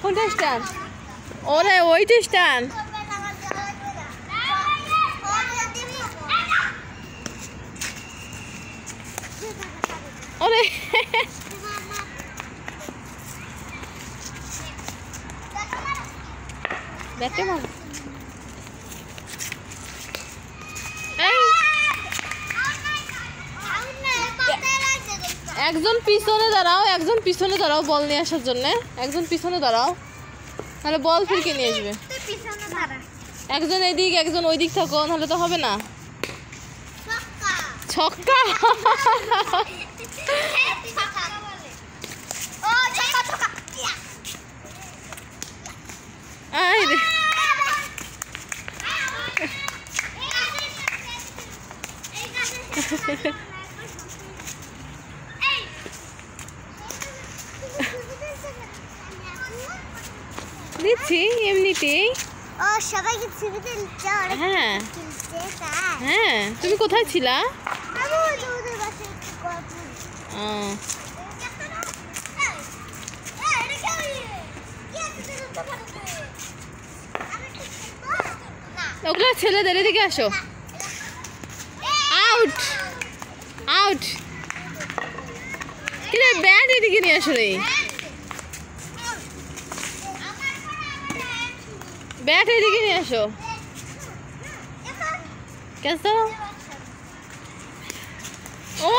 কোনটা স্ট্যান্ড? ওরে ওইটা স্ট্যান্ড। ওরে ব্যাটে মার। একজন পিছনে দাঁড়াও, একজন পিছনে দাঁড়াও বল নিয়ে আসার জন্য। একজন পিছনে দাঁড়াও, তাহলে বল ফিরকে নিয়ে আসবে। একজন এদিক একজন ওই দিক থাকো, নাহলে তো হবে না। ছক্কা। দিচ্ছি এমনিতেই। ও সবাইকে ছবিতে নিচ্ছে। হ্যাঁ হ্যাঁ, তুমি কোথায় ছিলা? ওগুলো ছেলেদের, এদিকে আসো। Out out. কিরে ব্যাট এদিকে নিয়ে আসো রে, ব্যাট এদিকে নিয়ে আসো। ক্যাচ দাও। ও